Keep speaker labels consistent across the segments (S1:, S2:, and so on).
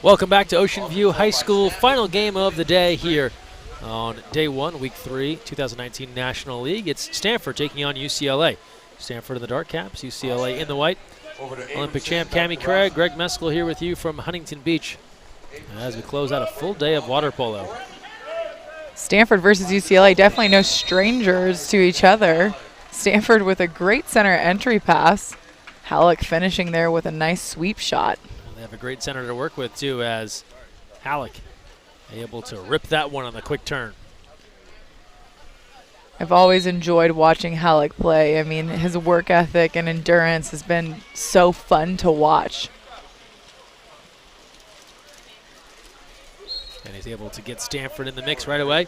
S1: Welcome back to Ocean View High School. Final game of the day here on day one, week 3, 2019 National League. It's Stanford taking on UCLA. Stanford in the dark caps, UCLA in the white. Olympic champ Cammie Craig, Greg Meskel here with you from Huntington Beach as we close out a full day of water polo.
S2: Stanford versus UCLA, definitely no strangers to each other. Stanford with a great center entry pass. Halleck finishing there with a nice sweep shot.
S1: They have a great center to work with too, as Halleck able to rip that one on the quick turn.
S2: I've always enjoyed watching Halleck play. I mean, his work ethic and endurance has been so fun to watch.
S1: And he's able to get Stanford in the mix right away.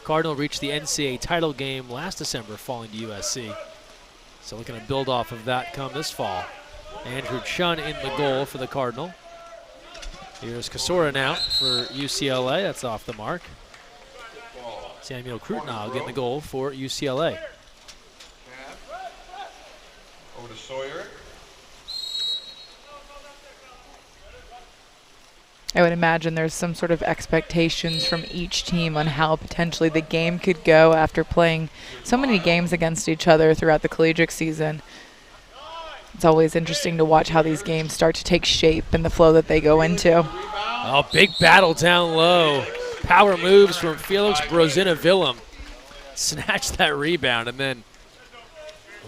S1: Cardinal reached the NCAA title game last December, falling to USC. So looking to build off of that come this fall. Andrew Chun in the goal for the Cardinal. Here's Kasora now for UCLA. That's off the mark. Samuel Krutnog in the goal for UCLA.
S3: Over to Sawyer.
S2: I would imagine there's some sort of expectations from each team on how potentially the game could go after playing so many games against each other throughout the collegiate season. It's always interesting to watch how these games start to take shape and the flow that they go into.
S1: Oh, big battle down low. Power moves from Felix Brozina-Willem. Snatched that rebound and then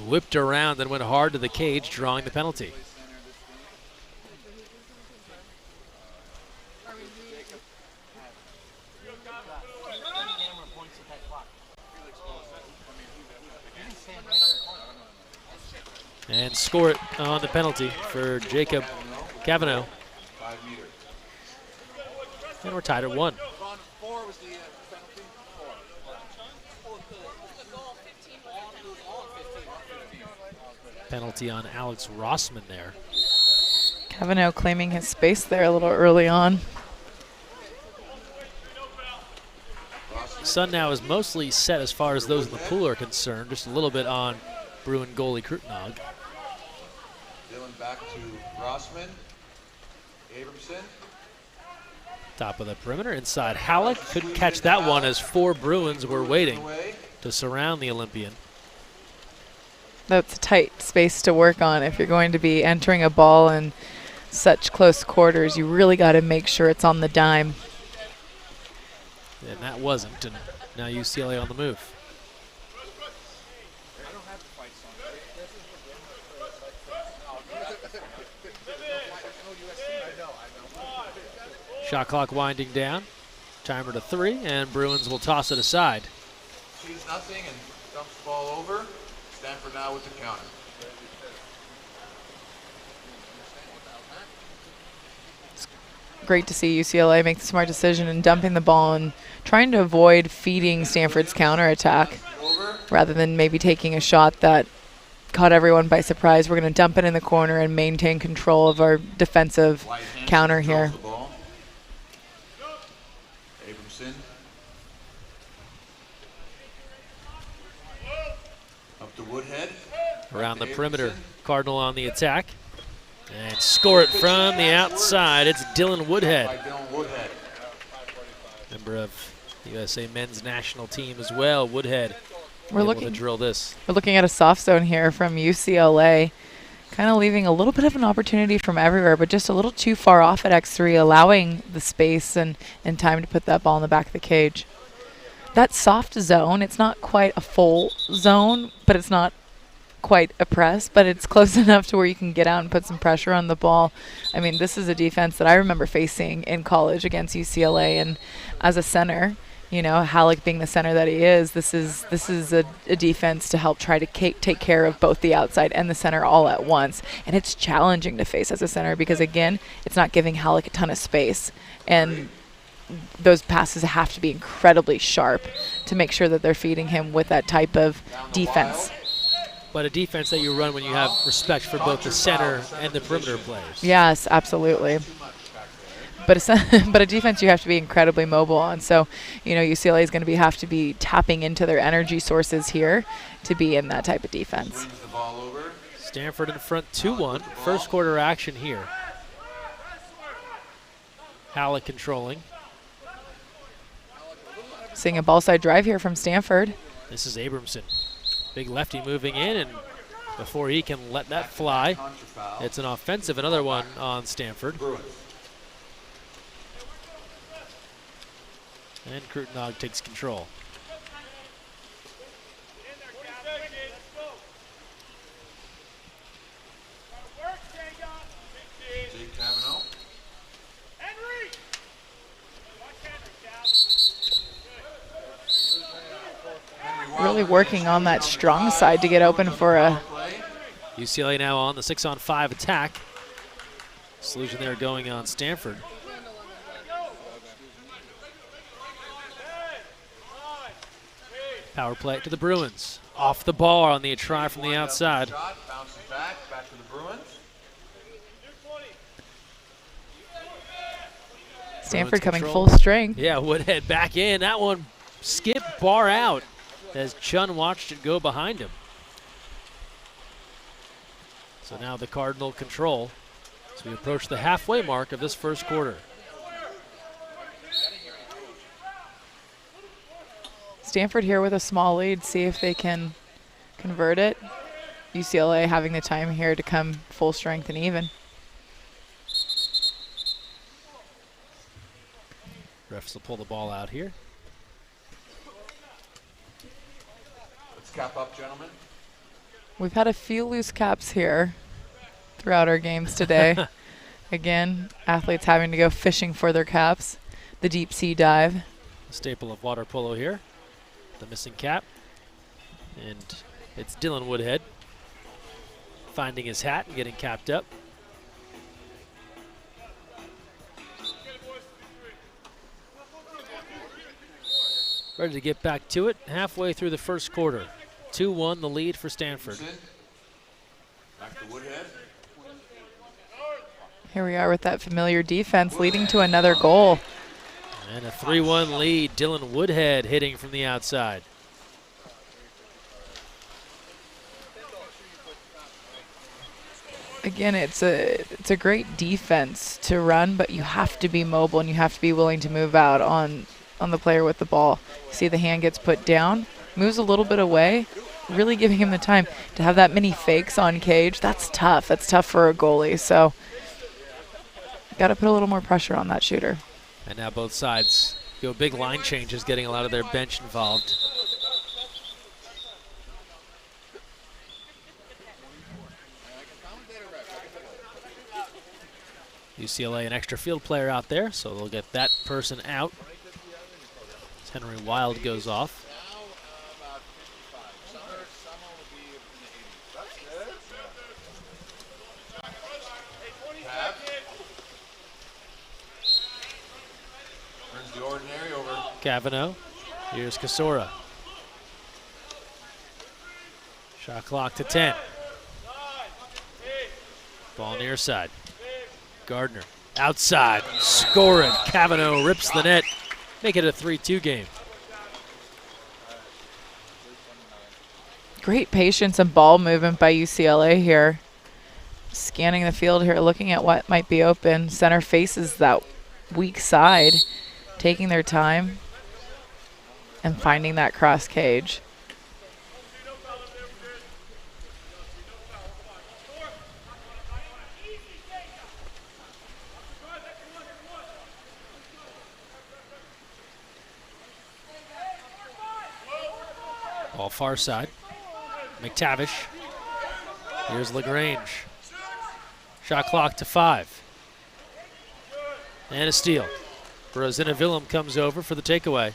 S1: whipped around and went hard to the cage, drawing the penalty. And score it on the penalty for Jacob Cavanaugh. And we're tied at 1. Penalty on Alex Rossman there.
S2: Cavanaugh claiming his space there a little early on.
S1: Sun now is mostly set as far as those in the pool are concerned. Just a little bit on Bruin goalie Krutnog.
S3: Dylan back to Rossman. Abramson.
S1: Top of the perimeter, inside Halleck. Couldn't catch that one as 4 Bruins were waiting to surround the Olympian.
S2: That's a tight space to work on. If you're going to be entering a ball in such close quarters, you really got to make sure it's on the dime.
S1: And that wasn't, and now UCLA on the move. Shot clock winding down. Timer to 3, and Bruins will toss it aside.
S3: Sees nothing and dumps the ball over. Stanford now with the counter.
S2: It's great to see UCLA make the smart decision in dumping the ball and trying to avoid feeding Stanford's counterattack rather than maybe taking a shot that caught everyone by surprise. We're going to dump it in the corner and maintain control of our defensive counter here.
S3: Up to Woodhead.
S1: Around the perimeter, Cardinal on the attack. And score it from the outside. It's Dylan Woodhead. Member of the USA men's national team as well. Woodhead able to drill this.
S2: We're looking at a soft zone here from UCLA. Kind of leaving a little bit of an opportunity from everywhere, but just a little too far off at X3, allowing the space and time to put that ball in the back of the cage. That soft zone, it's not quite a full zone, but it's not quite a press, but it's close enough to where you can get out and put some pressure on the ball. I mean, this is a defense that I remember facing in college against UCLA, and as a center, you know, Halleck being the center that he is, this is a defense to help try to take care of both the outside and the center all at once. And it's challenging to face as a center because, again, it's not giving Halleck a ton of space. And those passes have to be incredibly sharp to make sure that they're feeding him with that type of defense.
S1: But a defense that you run when you have respect for both the center and the perimeter players.
S2: Yes, absolutely. But a defense you have to be incredibly mobile on. So, you know, UCLA is going to have to be tapping into their energy sources here to be in that type of defense.
S1: Stanford in front 2-1. First quarter action here. Halleck controlling.
S2: Seeing a ball side drive here from Stanford.
S1: This is Abramson. Big lefty moving in, and before he can let that fly, it's an offensive, another one on Stanford. And Krutenog takes control.
S2: Really working on that strong side to get open for a...
S1: UCLA now on the 6-on-5 attack. Solution there going on Stanford. Power play to the Bruins. Off the bar on the try from the outside.
S3: Bounces back to the Bruins.
S2: Stanford coming full strength.
S1: Yeah, Woodhead back in. That one skipped bar out as Chun watched it go behind him. So now the Cardinal control as we approach the halfway mark of this first quarter.
S2: Stanford here with a small lead. See if they can convert it. UCLA having the time here to come full strength and even.
S1: Refs will pull the ball out here.
S3: Let's cap up, gentlemen.
S2: We've had a few loose caps here throughout our games today. Again, athletes having to go fishing for their caps. The deep sea dive.
S1: A staple of water polo here. The missing cap. And it's Dylan Woodhead finding his hat and getting capped up. Ready to get back to it halfway through the first quarter. 2-1 the lead for Stanford.
S3: Back to Woodhead.
S2: Here we are with that familiar defense leading to another goal.
S1: And a 3-1 lead. Dylan Woodhead hitting from the outside.
S2: Again, it's a great defense to run, but you have to be mobile and you have to be willing to move out on the player with the ball. See the hand gets put down, moves a little bit away, really giving him the time to have that many fakes on cage. That's tough. That's tough for a goalie. So got to put a little more pressure on that shooter.
S1: And now both sides go big line changes, getting a lot of their bench involved. UCLA an extra field player out there, so they'll get that person out. As Henry Wild goes off.
S3: Turns the ordinary over.
S1: Cavanaugh. Here's Kasora. Shot clock to 10. Ball near side. Gardner outside, scoring. Cavanaugh rips the net, make it a 3-2 game.
S2: Great patience and ball movement by UCLA here. Scanning the field here, looking at what might be open. Center faces that weak side, taking their time and finding that cross cage.
S1: Ball far side. McTavish. Here's LaGrange. Shot clock to 5. And a steal. Rosina Willem comes over for the takeaway.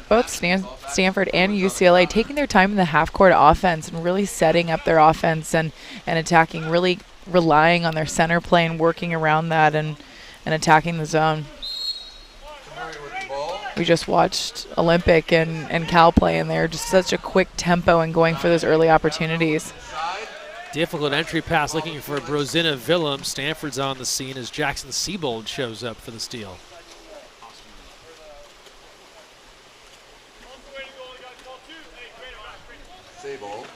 S2: Both Stanford and UCLA taking their time in the half-court offense and really setting up their offense and attacking, really relying on their center play and working around that and attacking the zone. We just watched Olympic and Cal play, and they're just such a quick tempo and going for those early opportunities.
S1: Difficult entry pass looking for Brosina Willem. Stanford's on the scene as Jackson Siebold shows up for the steal.
S3: Siebold.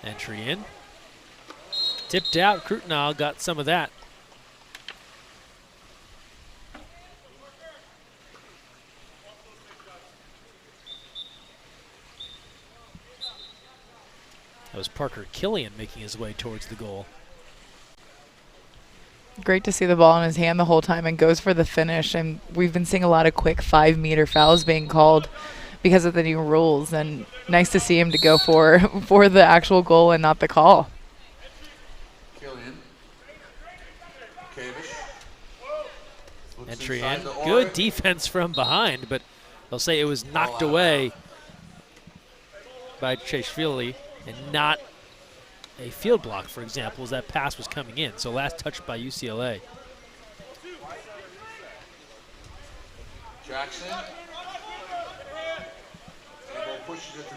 S1: Entry in. Tipped out. Krutenau got some of that. That was Parker Killian making his way towards the goal.
S2: Great to see the ball in his hand the whole time and goes for the finish. And we've been seeing a lot of quick 5-meter fouls being called because of the new rules. And nice to see him to go for the actual goal and not the call.
S3: Killian. Kavish.
S1: Entry in. Good defense from behind, but they'll say it was knocked away by Cheshvili and not a field block, for example, as that pass was coming in. So last touch by UCLA.
S3: Jackson.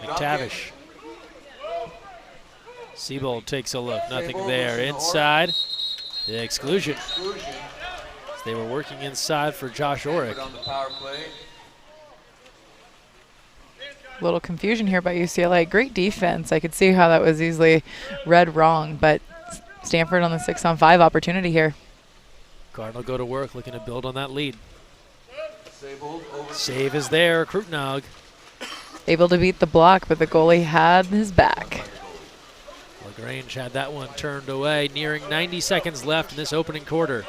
S1: McTavish. Siebold takes a look. Nothing there. Inside. The exclusion. They were working inside for Josh Orrick.
S2: A little confusion here by UCLA. Great defense. I could see how that was easily read wrong, but Stanford on the 6-on-5 opportunity here.
S1: Cardinal go to work looking to build on that lead. Save is there. Krutenau.
S2: Able to beat the block, but the goalie had his back.
S1: LaGrange had that one turned away. Nearing 90 seconds left in this opening quarter.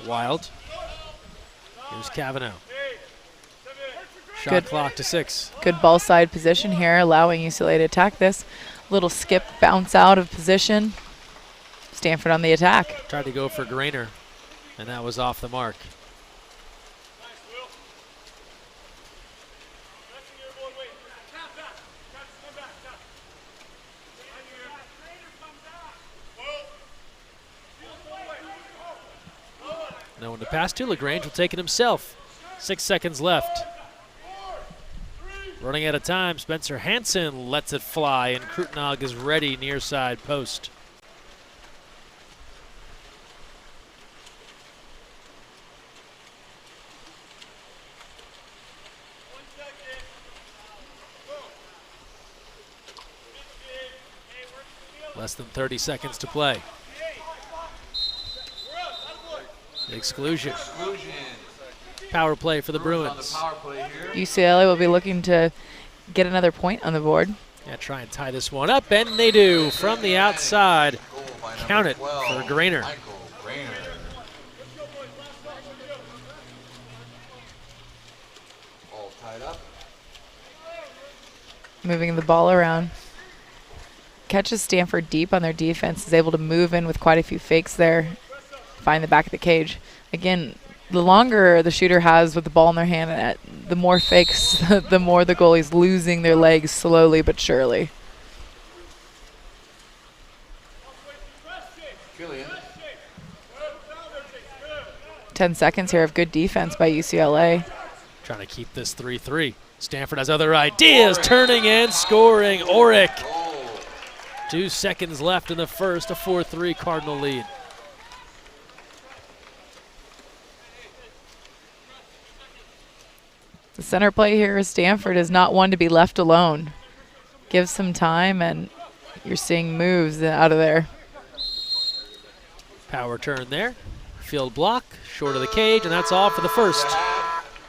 S1: Wild. Here's Cavanaugh. Shot
S2: Good.
S1: Clock to 6.
S2: Good ball side position here, allowing UCLA to attack this. Little skip bounce out of position. Stanford on the attack.
S1: Tried to go for Grainer, and that was off the mark. No one to pass to. LaGrange will take it himself. 6 seconds left. Running out of time, Spencer Hansen lets it fly, and Krutenau is ready near side post. Less than 30 seconds to play. Exclusion. Power play for the Bruins.
S2: UCLA will be looking to get another point on the board.
S1: Yeah, try and tie this one up, and they do from the outside. Count it for Grainer.
S3: All tied up.
S2: Moving the ball around. Catches Stanford deep on their defense, is able to move in with quite a few fakes there. Find the back of the cage. Again, the longer the shooter has with the ball in their hand, the more fakes, the more the goalie's losing their legs slowly but surely.
S3: Killian.
S2: 10 seconds here of good defense by UCLA.
S1: Trying to keep this 3-3. Stanford has other ideas, turning and scoring. Orrick. 2 seconds left in the first, a 4-3 Cardinal lead.
S2: The center play here is Stanford is not one to be left alone. Give some time and you're seeing moves out of there.
S1: Power turn there. Field block, short of the cage, and that's all for the first.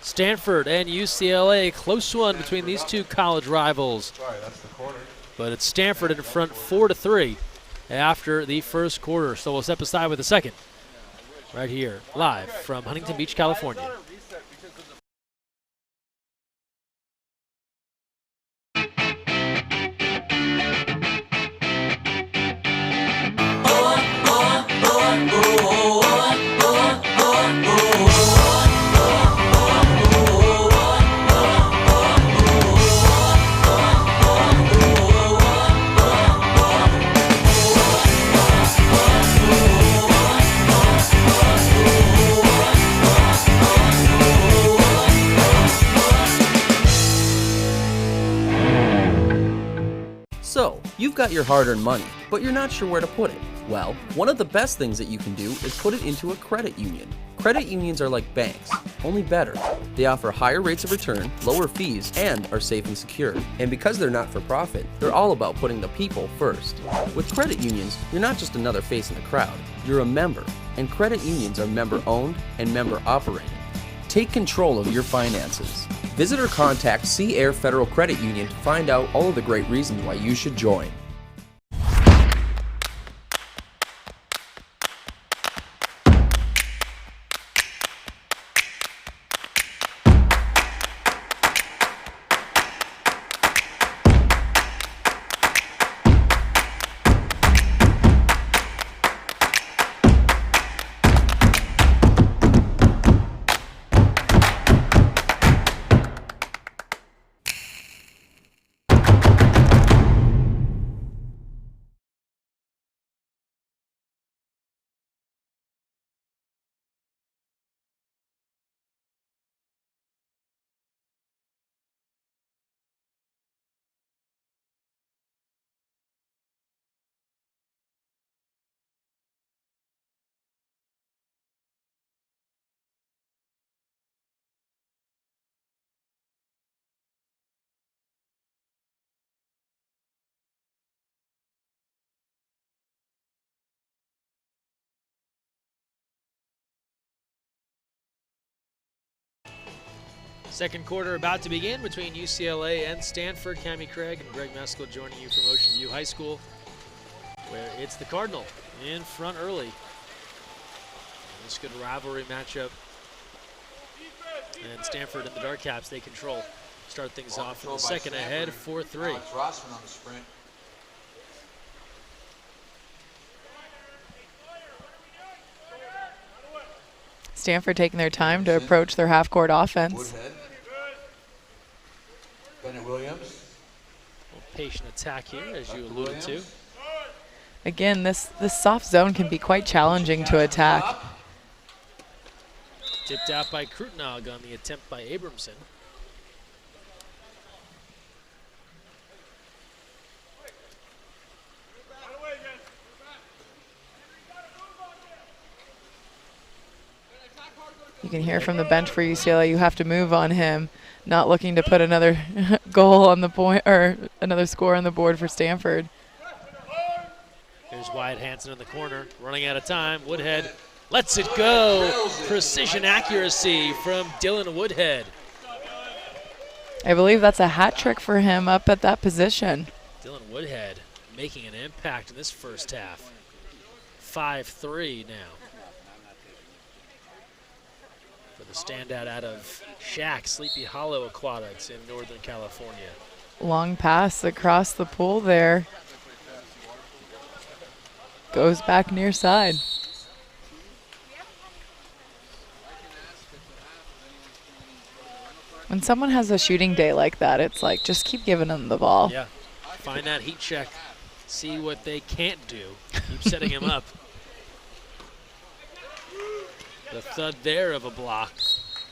S1: Stanford and UCLA, close one between these two college rivals.
S3: Sorry, that's the quarter.
S1: But it's Stanford in front 4-3 after the first quarter. So we'll step aside with the second. Right here, live from Huntington Beach, California.
S4: So, you've got your hard-earned money, but you're not sure where to put it. Well, one of the best things that you can do is put it into a credit union. Credit unions are like banks, only better. They offer higher rates of return, lower fees, and are safe and secure. And because they're not for profit, they're all about putting the people first. With credit unions, you're not just another face in the crowd, you're a member. And credit unions are member-owned and member-operated. Take control of your finances. Visit or contact Sea Air Federal Credit Union to find out all of the great reasons why you should join.
S1: Second quarter about to begin between UCLA and Stanford. Cammie Craig and Greg Meskel joining you from Ocean View High School, where it's the Cardinal in front early. This good rivalry matchup. And Stanford and the Dark Caps, they start things off in the second ahead, 4-3.
S3: Rossman on the sprint.
S2: Stanford taking their time to approach their half-court offense.
S3: Woodhead. Bennett Williams.
S1: A little patient attack here, as you alluded to.
S2: Again, this soft zone can be quite challenging to attack.
S1: Tipped out by Krutnog on the attempt by Abramson.
S2: You can hear from the bench for UCLA, you have to move on him, not looking to put another goal on the point or another score on the board for Stanford.
S1: Here's Wyatt Hansen in the corner, running out of time. Woodhead lets it go. Precision accuracy from Dylan Woodhead.
S2: I believe that's a hat trick for him up at that position.
S1: Dylan Woodhead making an impact in this first half. 5-3 now. For the standout out of Shack, Sleepy Hollow Aquatics in Northern California.
S2: Long pass across the pool there. Goes back near side. When someone has a shooting day like that, it's like, just keep giving them the ball.
S1: Yeah, find that heat check, see what they can't do. Keep setting him up. The thud there of a block.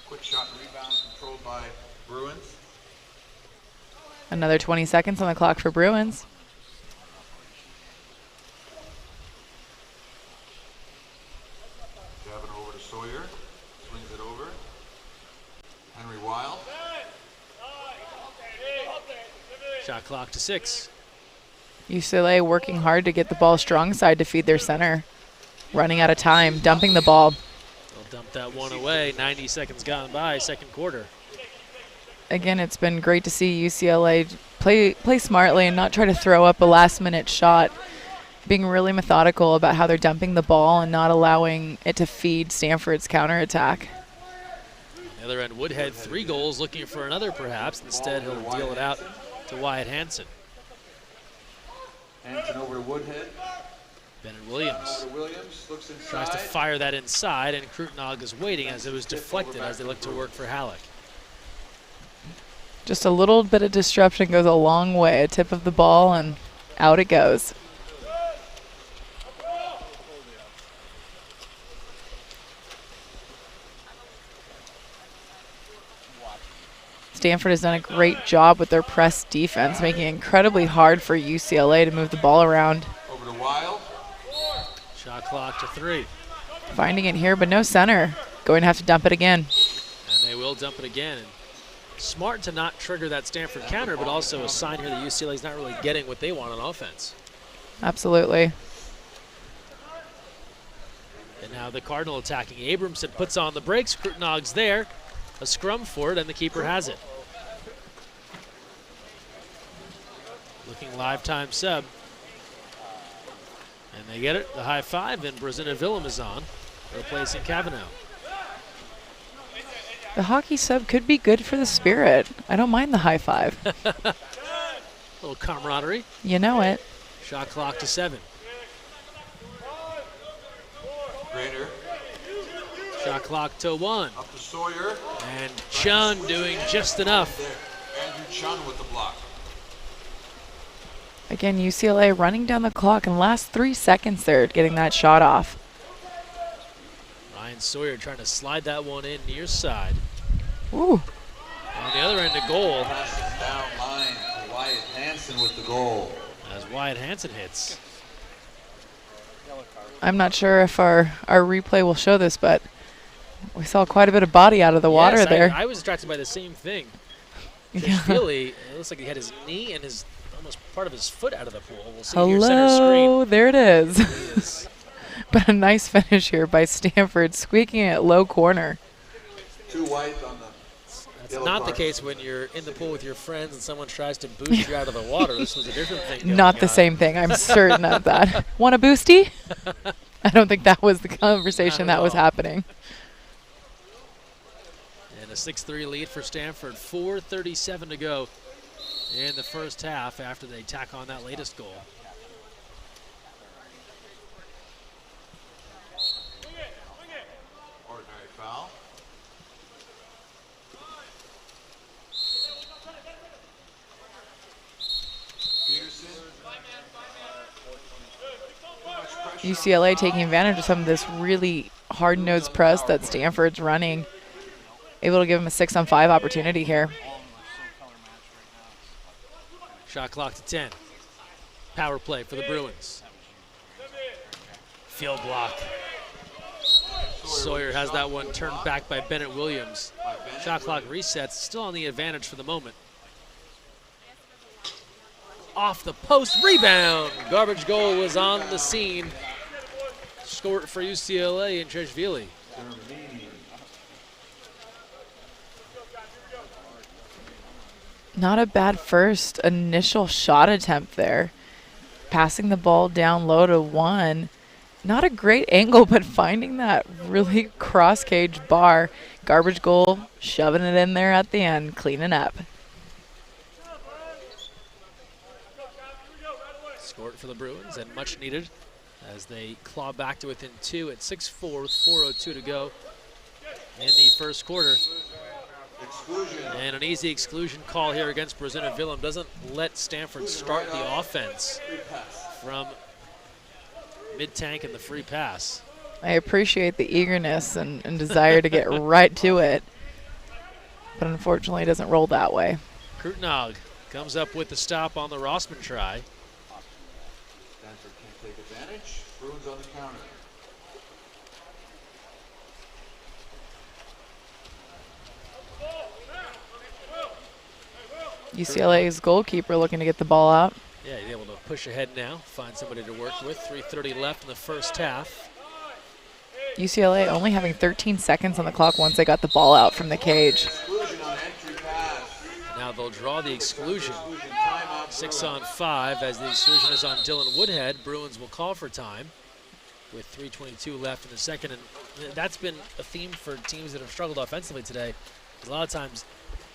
S3: Quick shot and rebound controlled by Bruins.
S2: Another 20 seconds on the clock for Bruins.
S3: Gavin over to Sawyer. Swings it over. Henry Wild.
S1: Shot clock to 6.
S2: UCLA working hard to get the ball strong side to feed their center. Running out of time, dumping the ball.
S1: They'll dump that one away. 90 seconds gone by, second quarter.
S2: Again, it's been great to see UCLA play smartly and not try to throw up a last-minute shot. Being really methodical about how they're dumping the ball and not allowing it to feed Stanford's counterattack.
S1: On the other end, Woodhead 3 goals, looking for another perhaps. Instead, he'll deal it out to Wyatt Hansen.
S3: Hansen over to Woodhead.
S1: Bennett Williams
S3: Williams looks inside.
S1: tries to fire that inside, and Krutnog is waiting as it was deflected as they look to work for Halleck.
S2: Just a little bit of disruption goes a long way. A tip of the ball and out it goes. Stanford has done a great job with their press defense, making it incredibly hard for UCLA to move the ball around.
S3: Over to Wild.
S1: Shot clock to 3.
S2: Finding it here, but no center. going to have to dump it again.
S1: And they will dump it again. And smart to not trigger that Stanford counter, but also a sign here that UCLA's not really getting what they want on offense.
S2: Absolutely.
S1: And now the Cardinal attacking. Abramson puts on the brakes. Krutenog's there. A scrum for it, and the keeper has it. Looking live time sub. And they get it. The high five, and Brezina Willem is on, replacing Cavanaugh.
S2: The hockey sub could be good for the spirit. I don't mind the high five.
S1: Little camaraderie.
S2: You know it.
S1: Shot clock to 7.
S3: Grader.
S1: Shot clock to 1.
S3: Up to Sawyer.
S1: And Chun doing just enough.
S3: There. Andrew Chun with the block.
S2: Again, UCLA running down the clock in the last 3 seconds there, getting that shot off.
S1: Ryan Sawyer trying to slide that one in near side.
S2: Ooh.
S1: On the other end, a goal.
S3: Passes down line to Wyatt Hansen with the goal.
S1: As Wyatt Hansen hits.
S2: I'm not sure if our replay will show this, but we saw quite a bit of body out of the water
S1: Yes,
S2: there.
S1: I was distracted by the same thing.
S2: Yeah.
S1: Really, it looks like he had his knee and his almost part of his foot out of the pool. We'll see here center screen.
S2: Hello, there it is.
S1: It is.
S2: But a nice finish here by Stanford, squeaking it low corner.
S3: 2 white on the
S1: That's
S3: yellow
S1: not the
S3: card.
S1: case when you're in the pool with your friends and someone tries to boost you out of the water. This was a different thing going
S2: Not the
S1: on.
S2: same thing, I'm certain of that. Want a boosty? I don't think that was the conversation
S1: Not at
S2: that was
S1: all.
S2: happening.
S1: And a 6-3 lead for Stanford. 4:37 to go in the first half after they tack on that latest goal.
S3: Ordinary foul. Peterson.
S2: UCLA taking advantage of some of this really hard-nosed press that Stanford's running. Able to give them a 6-on-5 opportunity here.
S1: Shot clock to 10. Power play for the Bruins. Field block. Sawyer has that one turned back by Bennett Williams. Shot clock resets, still on the advantage for the moment. Off the post, rebound. Garbage goal was on the scene. Scored for UCLA and Treshvili.
S2: Not a bad first initial shot attempt there. Passing the ball down low to 1. Not a great angle, but finding that really cross-cage bar. Garbage goal, shoving it in there at the end, cleaning up.
S1: Scored for the Bruins and much needed as they claw back to within 2 at 6-4 with 4:02 to go in the first quarter.
S3: Exclusion.
S1: And an easy exclusion call here against Brezina Willem doesn't let Stanford start the offense from mid-tank and the free pass.
S2: I appreciate the eagerness and desire to get right to it, but unfortunately it doesn't roll that way.
S1: Krutenog comes up with the stop on the Rossman try.
S3: Stanford can't take advantage. Bruins on the counter.
S2: UCLA's goalkeeper looking to get the ball out.
S1: Yeah, he's able to push ahead now, find somebody to work with. 3:30 left in the first half.
S2: UCLA only having 13 seconds on the clock once they got the ball out from the cage.
S3: Exclusion on entry pass.
S1: Now they'll draw the exclusion.
S3: Exclusion timeout.
S1: 6-on-5 as the exclusion is on Dylan Woodhead. Bruins will call for time with 3:22 left in the second. And that's been a theme for teams that have struggled offensively today. A lot of times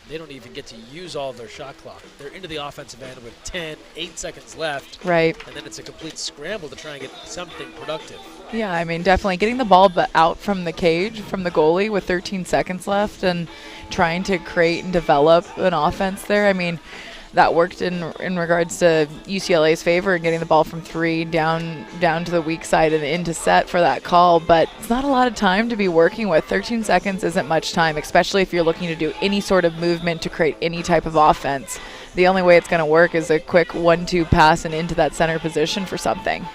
S1: they don't even get to use all of their shot clock. They're into the offensive end with 8 seconds left.
S2: Right.
S1: And then it's a complete scramble to try and get something productive.
S2: Yeah, I mean, definitely getting the ball out from the cage, from the goalie with 13 seconds left and trying to create and develop an offense there. I mean, that worked in regards to UCLA's favor and getting the ball from 3 down to the weak side and into set for that call. But it's not a lot of time to be working with. 13 seconds isn't much time, especially if you're looking to do any sort of movement to create any type of offense. The only way it's going to work is a quick 1-2 pass and into that center position for something.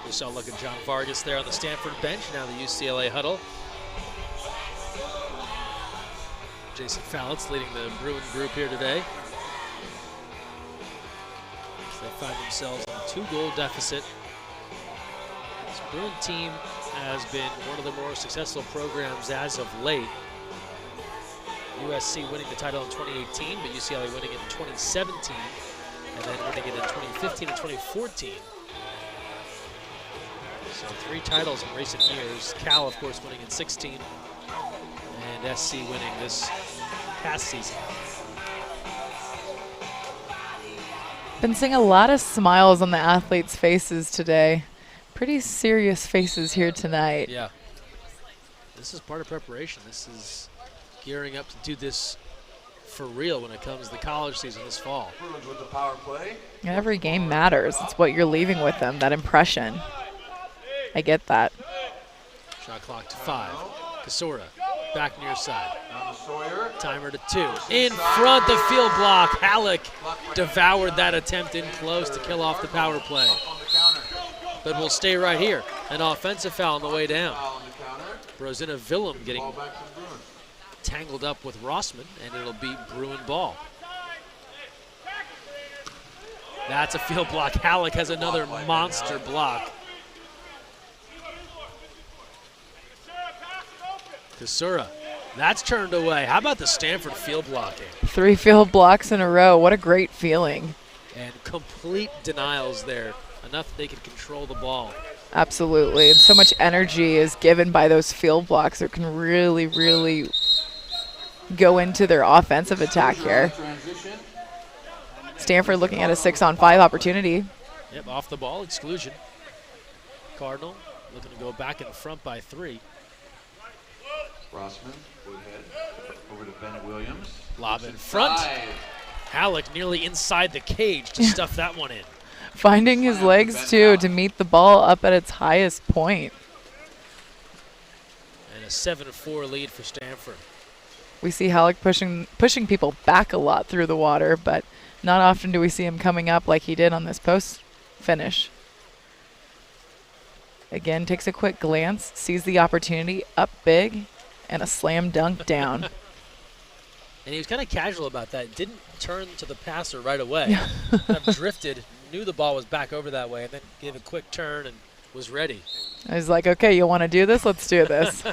S1: We saw a look at John Vargas there on the Stanford bench. Now the UCLA huddle. Jason Fallitz leading the Bruin group here today. So they find themselves in a 2-goal deficit. This Bruin team has been one of the more successful programs as of late. USC winning the title in 2018, but UCLA winning it in 2017, and then winning it in 2015 and 2014. So 3 titles in recent years. Cal, of course, winning in 16, and SC winning this past season.
S2: Been seeing a lot of smiles on the athletes' faces today. Pretty serious faces here tonight.
S1: Yeah. This is part of preparation. This is gearing up to do this for real when it comes to the college season this fall.
S3: Bruins with the power play.
S2: Every game matters. It's what you're leaving with them, that impression. I get that.
S1: Shot clock to 5. Kasora back near side.
S3: Down to Sawyer.
S1: Timer to 2. In front, the field block. Halleck devoured that attempt in close to kill off the power play.
S3: Up on the counter.
S1: But we'll stay right here. An offensive foul on the way down.
S3: Foul on the counter.
S1: Brosina Willem getting
S3: Ball back to the Bruins.
S1: tangled up with Rossman, and it'll be Bruin ball. That's a field block. Halleck has another monster block. Kasura, that's turned away. How about the Stanford field blocking?
S2: 3 field blocks in a row. What a great feeling.
S1: And complete denials there. Enough that they can control the ball.
S2: Absolutely. And so much energy is given by those field blocks that can really, really go into their offensive attack here.
S3: Transition.
S2: Stanford looking at a 6-on-5 opportunity.
S1: Yep, off the ball, exclusion. Cardinal looking to go back in front by 3.
S3: Rossman, Woodhead, over to Bennett Williams.
S1: Lob in front. Halleck nearly inside the cage to stuff that one in.
S2: Finding his legs, too, to meet the ball up at its highest point.
S1: And a 7-4 lead for Stanford.
S2: We see Halleck pushing people back a lot through the water, but not often do we see him coming up like he did on this post finish. Again, takes a quick glance, sees the opportunity, up big, and a slam dunk down.
S1: And he was kind of casual about that. Didn't turn to the passer right away. Kind of drifted, knew the ball was back over that way, and then gave a quick turn and was ready.
S2: I was like, okay, you want to do this? Let's do this.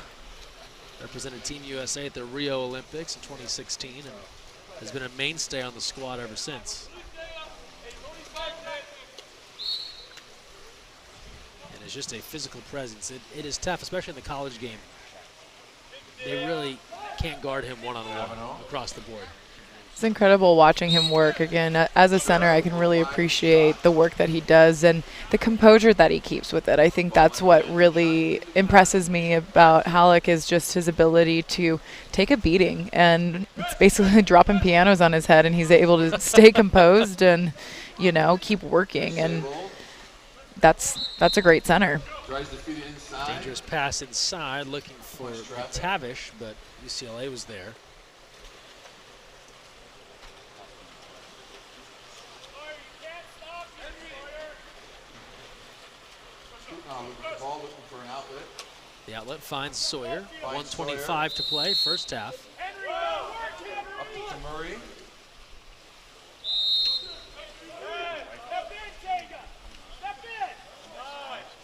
S1: Represented Team USA at the Rio Olympics in 2016 and has been a mainstay on the squad ever since. And it's just a physical presence. It is tough, especially in the college game. They really can't guard him one-on-one across the board.
S2: It's incredible watching him work. Again, as a center, I can really appreciate the work that he does and the composure that he keeps with it. I think that's what really impresses me about Halleck is just his ability to take a beating. And it's basically dropping pianos on his head, and he's able to stay composed and, you know, keep working. And that's a great center.
S1: Dangerous pass inside, looking for Tavish, but UCLA was there. The outlet finds Sawyer. 1:25 to play, first half.
S3: Up to Murray.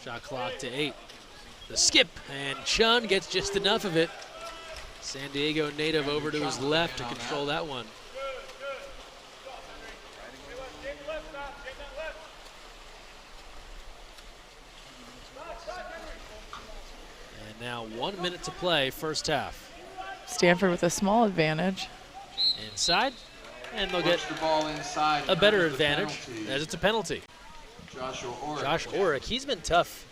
S1: Shot clock to 8. The skip, and Chun gets just enough of it. San Diego native over to his left to control that one. And now 1 minute to play, first half.
S2: Stanford with a small advantage.
S1: Inside, and they'll get
S3: The ball inside.
S1: a better advantage as it's a penalty.
S3: Josh
S1: Orrick, he's been tough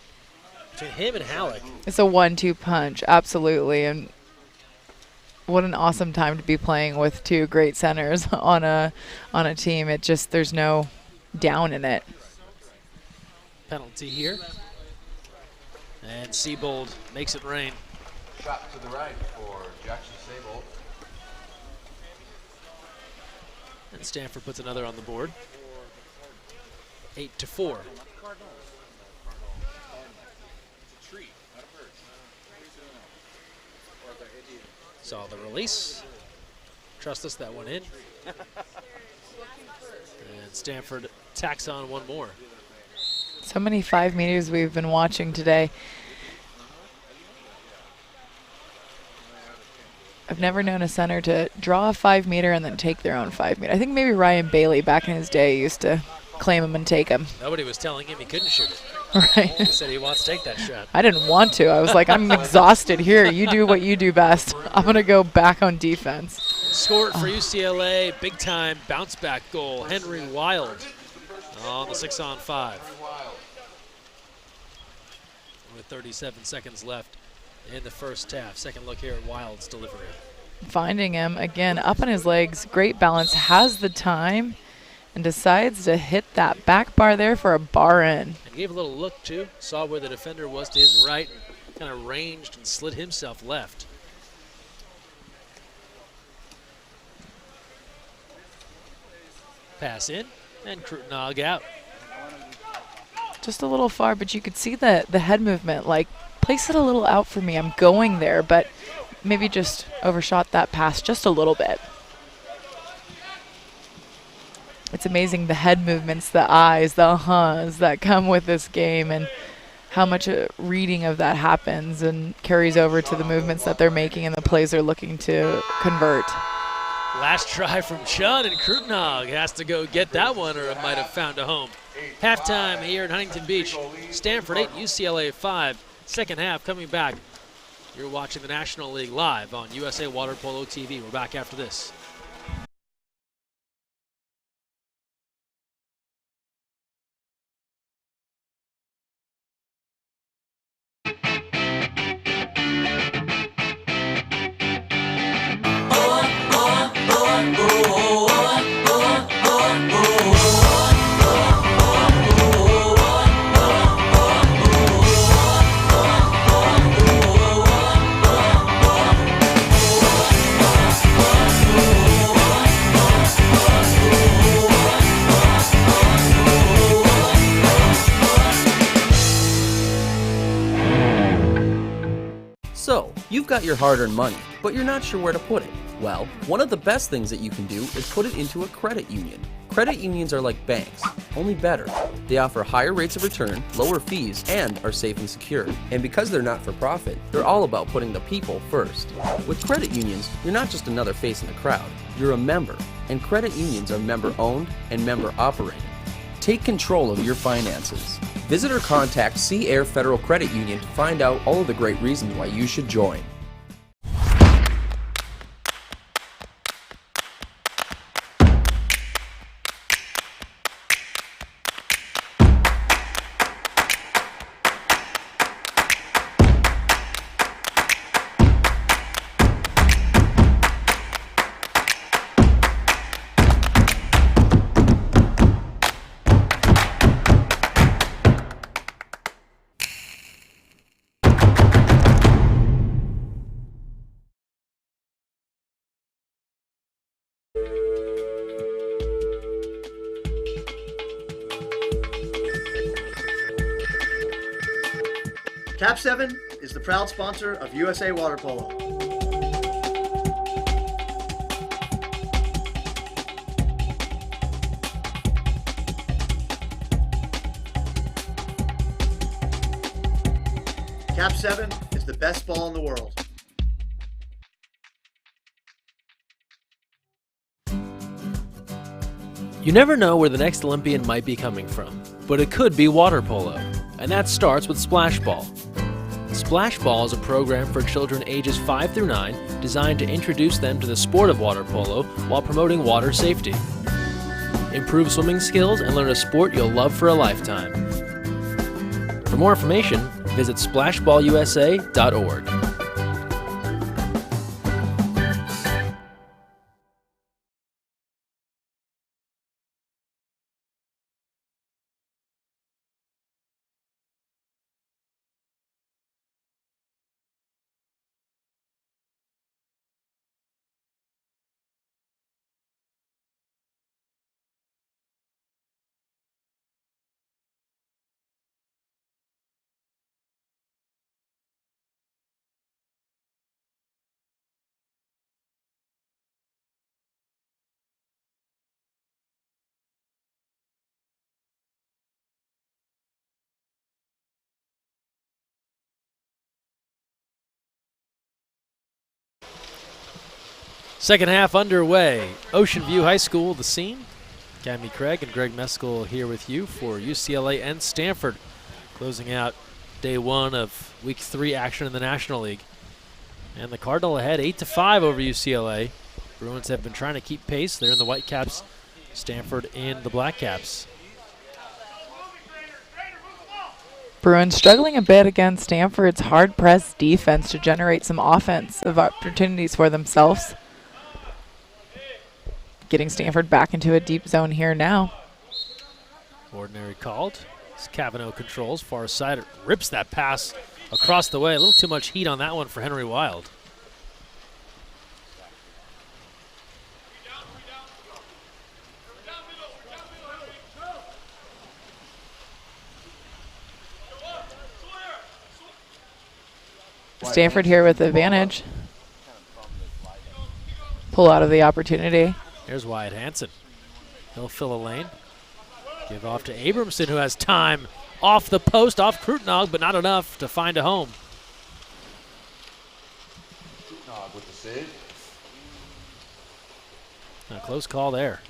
S1: between him and Halleck.
S2: It's a 1-2 punch, absolutely. And what an awesome time to be playing with 2 great centers on a team. It just, there's no down in it.
S1: Penalty here. And Siebold makes it rain.
S3: Shot to the right for Jackson Sable.
S1: And Stanford puts another on the board. 8-4. Saw the release. Trust us, that one in. And Stanford tacks on one more.
S2: So many 5 meters we've been watching today. I've never known a center to draw a 5 meter and then take their own 5 meter. I think maybe Ryan Bailey back in his day used to claim him and take him.
S1: Nobody was telling him he couldn't shoot it.
S2: Right.
S1: He said he wants to take that shot.
S2: I didn't want to. I was like, I'm exhausted here. You do what you do best. I'm going to go back on defense.
S1: Scored for UCLA, big time bounce back goal. Henry Wild on the 6-on-5. With 37 seconds left in the first half. Second look here at Wild's delivery.
S2: Finding him again up on his legs. Great balance. Has the time and decides to hit that back bar there for a bar in.
S1: And gave a little look too. Saw where the defender was to his right. Kind of ranged and slid himself left. Pass in and Krutnog out.
S2: Just a little far, but you could see the head movement. Like, place it a little out for me. I'm going there, but maybe just overshot that pass just a little bit. It's amazing the head movements, the eyes, the ahs that come with this game, and how much reading of that happens and carries over to the movements that they're making and the plays they're looking to convert.
S1: Last try from Chun, and Krutnog has to go get that one, or it might have found a home. Halftime here at Huntington Beach. Stanford 8, UCLA 5. Second half coming back. You're watching the National League live on USA Water Polo TV. We're back after this.
S4: So, you've got your hard-earned money, but you're not sure where to put it. Well, one of the best things that you can do is put it into a credit union. Credit unions are like banks, only better. They offer higher rates of return, lower fees, and are safe and secure. And because they're not for profit, they're all about putting the people first. With credit unions, you're not just another face in the crowd, you're a member. And credit unions are member-owned and member-operated. Take control of your finances. Visit or contact Sea Air Federal Credit Union to find out all of the great reasons why you should join.
S5: Cap 7 is the proud sponsor of USA Water Polo. Cap 7 is the best ball in the world.
S1: You never know where the next Olympian might be coming from, but it could be water polo, and that starts with Splash Ball. Splash Ball is a program for children ages 5 through 9 designed to introduce them to the sport of water polo while promoting water safety. Improve swimming skills and learn a sport you'll love for a lifetime. For more information, visit splashballusa.org. Second half underway. Ocean View High School, the scene. Cammy Craig and Greg Meskel here with you for UCLA and Stanford, closing out day one of week 3 action in the National League. And the Cardinal ahead 8-5 over UCLA. Bruins have been trying to keep pace. They're in the Whitecaps, Stanford in the Blackcaps.
S2: Bruins struggling a bit against Stanford's hard-pressed defense to generate some offensive opportunities for themselves. Getting Stanford back into a deep zone here now.
S1: Ordinary called. As Cavanaugh controls far side, it rips that pass across the way. A little too much heat on that one for Henry Wild.
S2: Stanford here with the advantage. Pull out of the opportunity.
S1: Here's Wyatt Hansen. He'll fill a lane. Give off to Abramson, who has time off the post, off Krutnog, but not enough to find a home.
S3: Krutnog with the save.
S1: A close call there.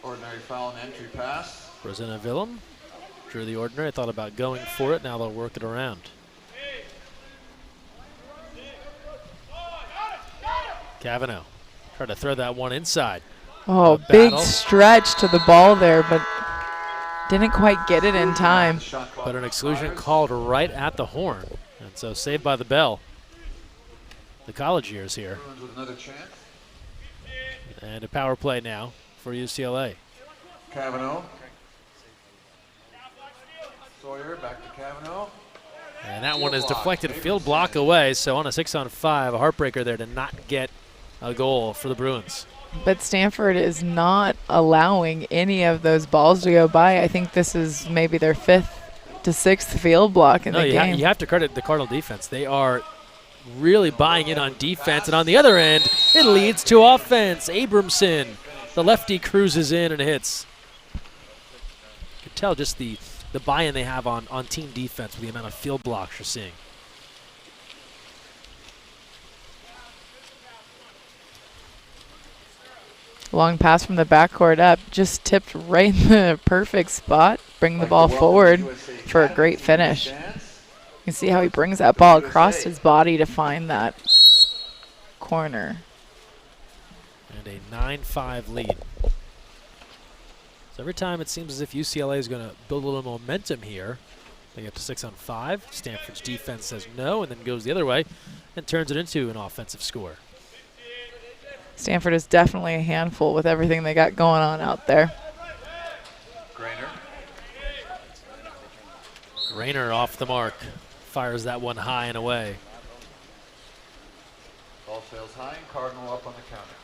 S3: Ordinary foul and entry pass.
S1: Rosanna Willem drew the ordinary, thought about going for it. Now they'll work it around. Cavanaugh tried to throw that one inside.
S2: Oh, big stretch to the ball there, but didn't quite get it in time.
S1: But an exclusion called right at the horn. And so saved by the bell. The college years here.
S3: Bruins with another chance.
S1: And a power play now for UCLA.
S3: Cavanaugh. Sawyer back to Cavanaugh.
S1: And that one is deflected field block away. So on a 6-on-5, a heartbreaker there to not get a goal for the Bruins.
S2: But Stanford is not allowing any of those balls to go by. I think this is maybe their 5th to 6th field block in the game.
S1: You have to credit the Cardinal defense. They are really buying in on defense. And on the other end, it leads to offense. Abramson, the lefty, cruises in and hits. You can tell just the buy-in they have on team defense with the amount of field blocks you're seeing.
S2: Long pass from the backcourt up, just tipped right in the perfect spot. Bring the ball forward for a great finish. You can see how he brings that ball across his body to find that corner.
S1: And a 9-5 lead. So every time it seems as if UCLA is going to build a little momentum here, they get to 6-on-5. Stanford's defense says no and then goes the other way and turns it into an offensive score.
S2: Stanford is definitely a handful with everything they got going on out there.
S1: Grainer off the mark. Fires that one high and away.
S3: Ball sails high and Cardinal up on the counter.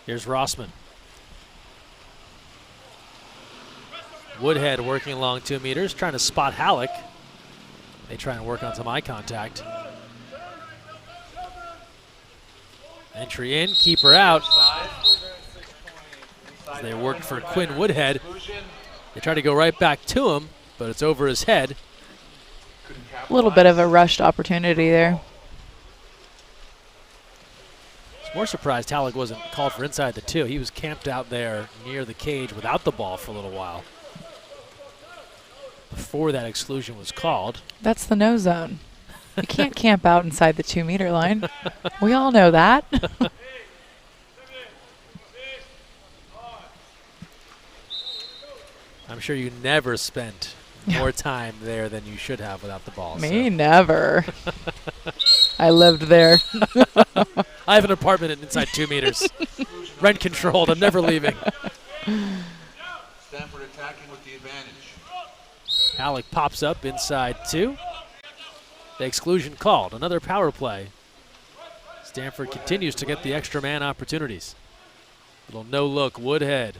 S1: Here's Rossman. Woodhead working along 2 meters, trying to spot Halleck. They try and work on some eye contact. Entry in, keeper out. As they worked for Quinn Woodhead. They try to go right back to him, but it's over his head.
S2: A little bit of a rushed opportunity there.
S1: More surprised Halleck wasn't called for inside the 2. He was camped out there near the cage without the ball for a little while before that exclusion was called.
S2: That's the no zone. You can't camp out inside the 2-meter line. We all know that.
S1: I'm sure you never spent more time there than you should have without the ball.
S2: Me, never. I lived there.
S1: I have an apartment inside 2 meters. Rent controlled. I'm never leaving.
S3: Stanford attacking with the advantage.
S1: Halleck pops up inside 2. The exclusion called. Another power play. Stanford continues to get the extra man opportunities. Little no look. Woodhead.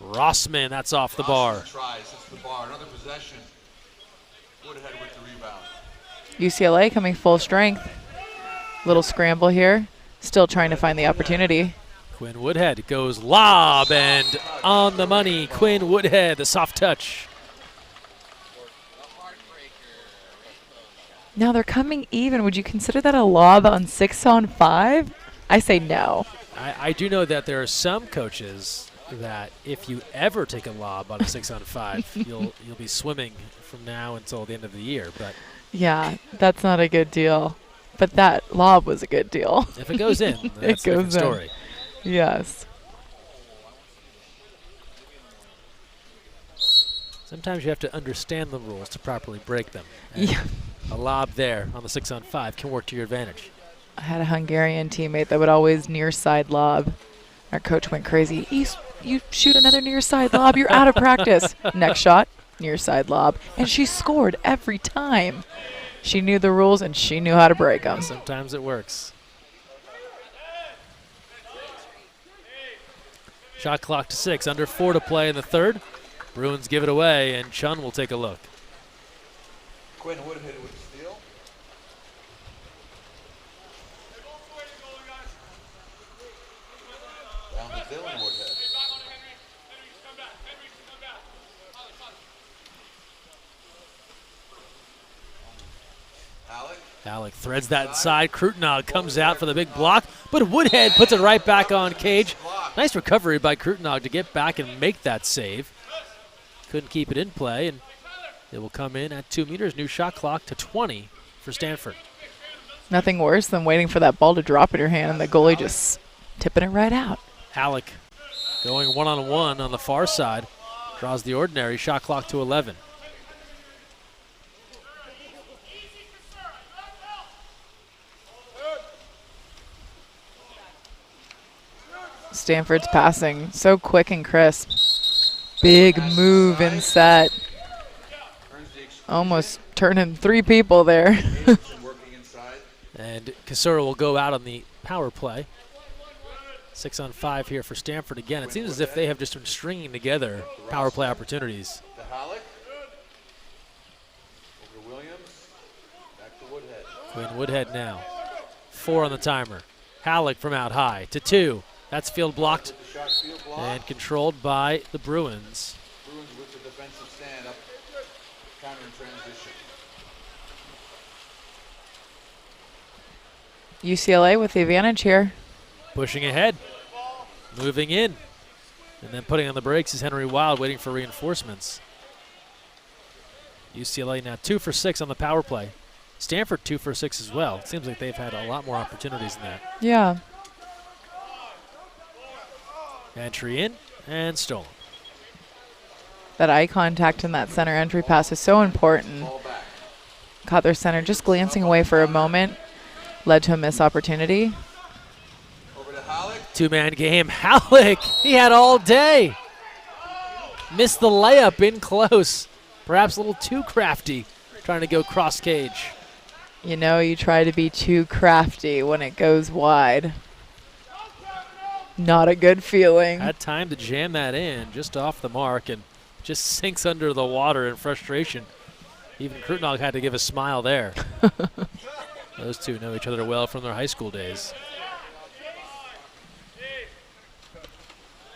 S1: Rossman, that's off the bar.
S3: Tries, hits the bar. Another possession. Woodhead with the rebound.
S2: UCLA coming full strength. Little scramble here. Still trying to find the opportunity.
S1: Quinn Woodhead goes lob and on the money. Quinn Woodhead, the soft touch.
S2: Now they're coming even. Would you consider that a lob on 6-on-5? I say no.
S1: I do know that there are some coaches that if you ever take a lob on a 6-on-5, you'll be swimming from now until the end of the year. But
S2: yeah, that's not a good deal. But that lob was a good deal.
S1: if it goes in, that's a different story.
S2: Yes.
S1: Sometimes you have to understand the rules to properly break them. And
S2: Yeah.
S1: a lob there on the 6-on-5 can work to your advantage.
S2: I had a Hungarian teammate that would always near side lob. Our coach went crazy. You shoot another near side lob, you're out of practice. Next shot, near side lob. And she scored every time. She knew the rules and she knew how to break them.
S1: Sometimes it works. Shot clock to 6, under 4 to play in the third. Bruins give it away, and Chun will take a look.
S3: Quinn Woodhead with the steal. Down to Dylan Woodhead.
S1: Alec threads that inside. Krutenog comes out for the big block, but Woodhead puts it right back on Cage. Nice recovery by Krutenog to get back and make that save. Couldn't keep it in play, and it will come in at 2 meters. New shot clock to 20 for Stanford.
S2: Nothing worse than waiting for that ball to drop in your hand and the goalie just tipping it right out.
S1: Alec going one-on-one on the far side. Draws the ordinary. Shot clock to 11.
S2: Stanford's passing so quick and crisp. Big move in set. Almost turning 3 people there.
S1: And Kasura will go out on the power play. 6-on-5 here for Stanford again. It seems as if they have just been stringing together power play opportunities. Quinn Woodhead now. 4 on the timer. Halleck from out high to 2. That's field blocked and controlled by the Bruins.
S3: Bruins with the defensive stand up, counter in transition.
S2: UCLA with the advantage here.
S1: Pushing ahead, moving in, and then putting on the brakes is Henry Wild, waiting for reinforcements. UCLA now 2 for 6 on the power play. Stanford 2 for 6 as well. It seems like they've had a lot more opportunities than that.
S2: Yeah.
S1: Entry in and stolen.
S2: That eye contact in that center entry pass is so important. Caught their center just glancing away for a moment. Led to a missed opportunity.
S1: Two-man game. Halleck, he had all day. Missed the layup in close. Perhaps a little too crafty, trying to go cross cage.
S2: You know, you try to be too crafty when it goes wide. Not a good feeling.
S1: Had time to jam that in just off the mark and just sinks under the water in frustration. Even Krutenog had to give a smile there. Those two know each other well from their high school days.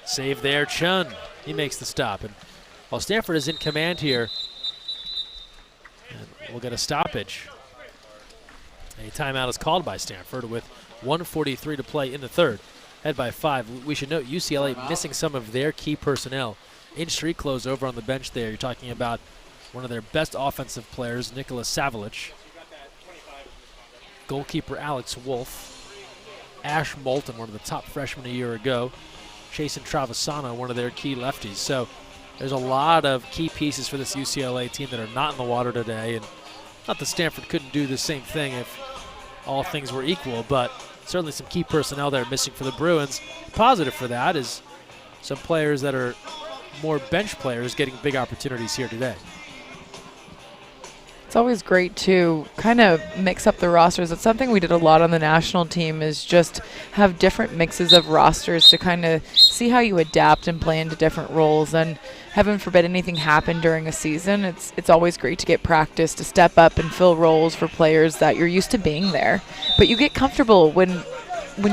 S1: Save there, Chun. He makes the stop. And while Stanford is in command here, and we'll get a stoppage. A timeout is called by Stanford with 1:43 to play in the third. Head by 5. We should note UCLA missing some of their key personnel. In street clothes over on the bench there, you're talking about one of their best offensive players, Nicholas Savelich. Goalkeeper Alex Wolf. Ash Moulton, one of the top freshmen a year ago. Chasen Travisano, one of their key lefties. So there's a lot of key pieces for this UCLA team that are not in the water today. And not that Stanford couldn't do the same thing if all things were equal, but certainly some key personnel there missing for the Bruins. Positive for that is some players that are more bench players getting big opportunities here today.
S2: It's always great to kind of mix up the rosters. It's something we did a lot on the national team, is just have different mixes of rosters to kind of see how you adapt and play into different roles. And heaven forbid anything happen during a season, it's always great to get practice, to step up and fill roles for players that you're used to being there. But you get comfortable when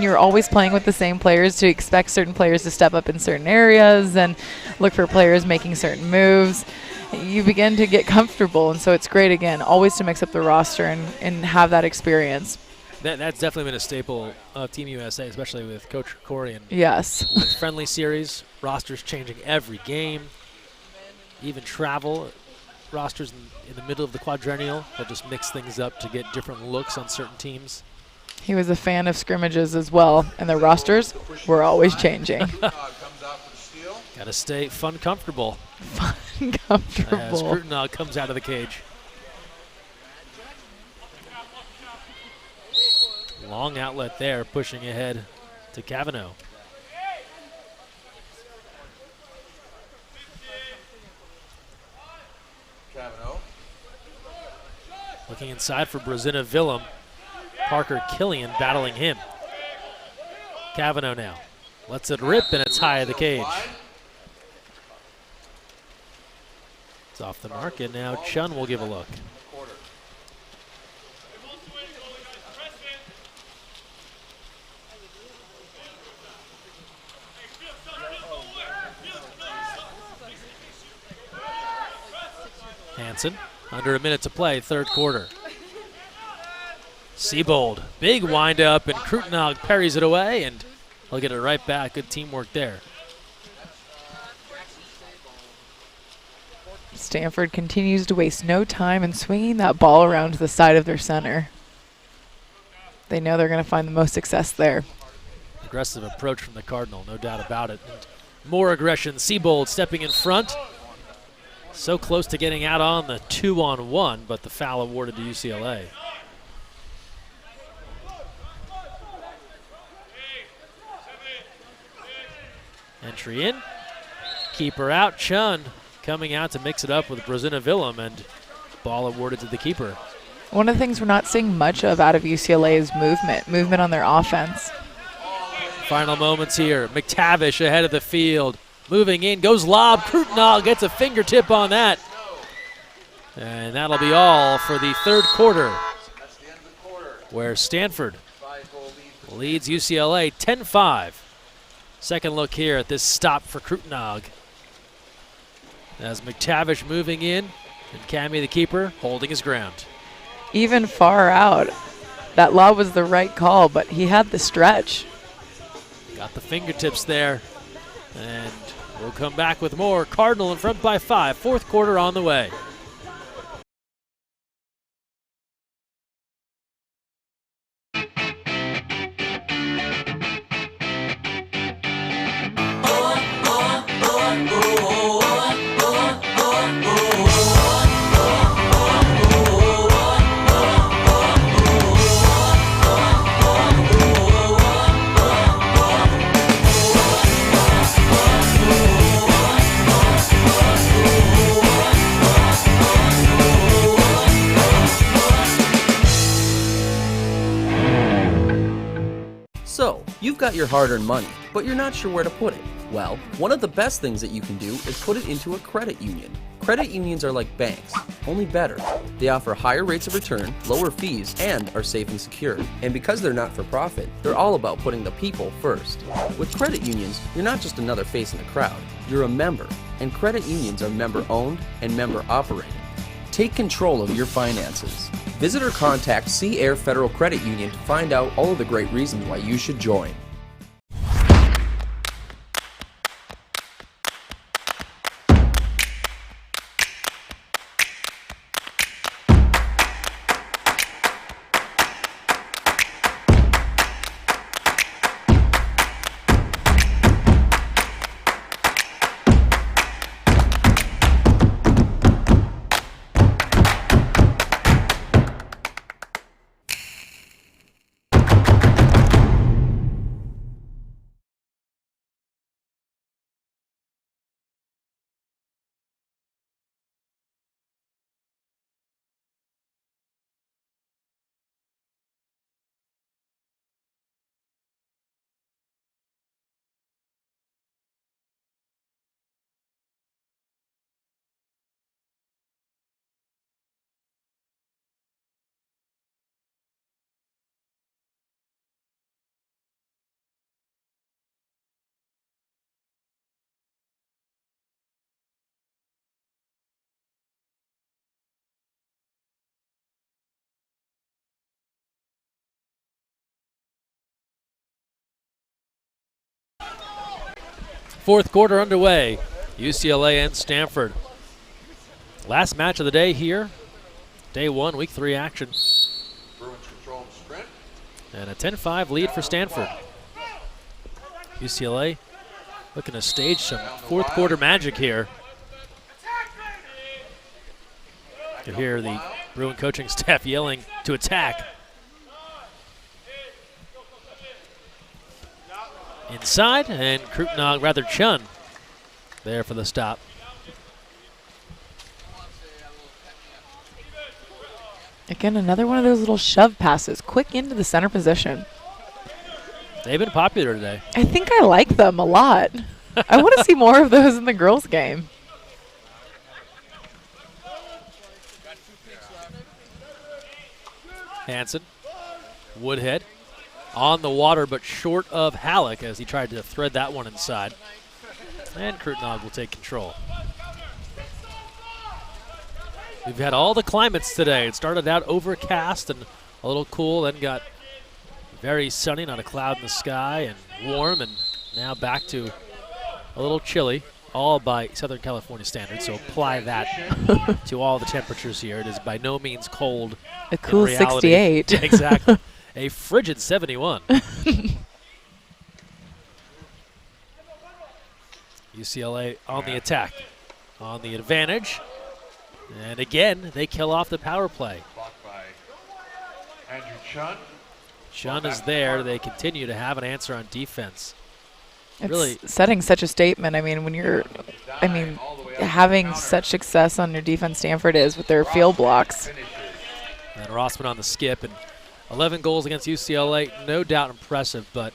S2: you're always playing with the same players, to expect certain players to step up in certain areas and look for players making certain moves. You begin to get comfortable, and so it's great, again, always to mix up the roster and have that experience.
S1: That's definitely been a staple of Team USA, especially with Coach Corey. And
S2: yes.
S1: with friendly series, rosters changing every game, even travel. Rosters in the middle of the quadrennial, they'll just mix things up to get different looks on certain teams.
S2: He was a fan of scrimmages as well, and the rosters were always changing.
S1: Got to stay fun, comfortable.
S2: Fun, comfortable.
S1: As Krutenog comes out of the cage. Long outlet there, pushing ahead to Cavanaugh. Looking inside for Brezina Willem. Parker Killian battling him. Cavanaugh now lets it rip, and it's high of the cage. It's off the mark, and now Chun will give a look. Hansen, under a minute to play, third quarter. Siebold, big windup, and Krutenog parries it away, and he'll get it right back. Good teamwork there.
S2: Stanford continues to waste no time in swinging that ball around to the side of their center. They know they're going to find the most success there.
S1: Aggressive approach from the Cardinal, no doubt about it. And more aggression. Siebold stepping in front. So close to getting out on the 2-on-1, but the foul awarded to UCLA. Entry in. Keeper out. Chun coming out to mix it up with Brezina Willem, and ball awarded to the keeper.
S2: One of the things we're not seeing much of out of UCLA is movement on their offense.
S1: Final moments here. McTavish ahead of the field. Moving in, goes lob. Krutenog gets a fingertip on that. And that'll be all for the third quarter, where Stanford leads UCLA 10-5. Second look here at this stop for Krutenog. As McTavish moving in, and Cammy, the keeper, holding his ground.
S2: Even far out, that lob was the right call, but he had the stretch.
S1: Got the fingertips there. And we'll come back with more. Cardinal in front by 5. Fourth quarter on the way.
S4: So, you've got your hard-earned money, but you're not sure where to put it. Well, one of the best things that you can do is put it into a credit union. Credit unions are like banks, only better. They offer higher rates of return, lower fees, and are safe and secure. And because they're not for profit, they're all about putting the people first. With credit unions, you're not just another face in the crowd, you're a member. And credit unions are member-owned and member-operated. Take control of your finances. Visit or contact Sea Air Federal Credit Union to find out all of the great reasons why you should join.
S1: Fourth quarter underway. UCLA and Stanford. Last match of the day here. Day 1, week 3 action.
S3: Bruins control the sprint.
S1: And a 10-5 lead for Stanford. UCLA looking to stage some fourth quarter magic here. You hear the Bruin coaching staff yelling to attack. Inside, and Chun there for the stop.
S2: Again, another one of those little shove passes, quick into the center position.
S1: They've been popular today.
S2: I think I like them a lot. I want to see more of those in the girls' game.
S1: Hansen, Woodhead, on the water but short of Halleck as he tried to thread that one inside. And Krutnog will take control. We've had all the climates today. It started out overcast and a little cool, then got very sunny, not a cloud in the sky, and warm, and now back to a little chilly, all by Southern California standards, so apply that to all the temperatures here. It is by no means cold.
S2: A cool 68.
S1: Exactly. A frigid 71. UCLA on the attack, on the advantage. And again, they kill off the power play.
S3: Blocked by Andrew Chun.
S1: Chun is there. They continue to have an answer on defense.
S2: It's
S1: Really
S2: setting such a statement. I mean, when you're, having such success on your defense, Stanford is with their field blocks.
S1: And Rossman on the skip, and 11 goals against UCLA, no doubt impressive, but